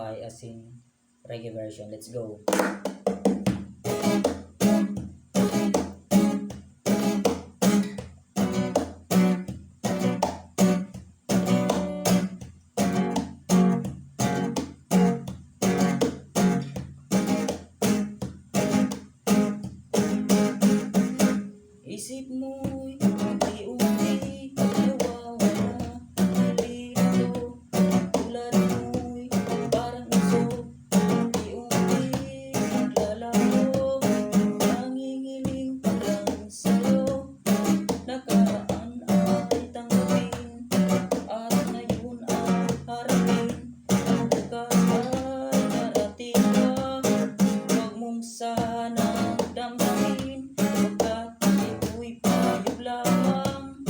ay as in reggae version. Let's go. Isip mo'y unti-unti nawawala, nalilito, tulad mo'y parang uso, unti-unti naglalaho, nangingiling pa lang sa'yo, nakaraan ay tanggapin, at ngayon ay harapin, bukas ay darating ka, huwag mong sanang damdamin, ito'y payag lamang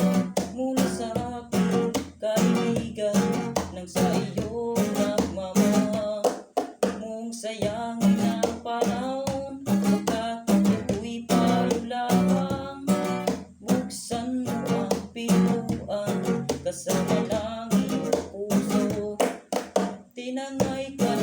mula sa aking kaibigan nang sa iyo nagmamahal mong sayangin ang panahon, pagkat ito'y payag lamang. Buksan mo ang pintuan kasama ng iyong puso, tinangay ka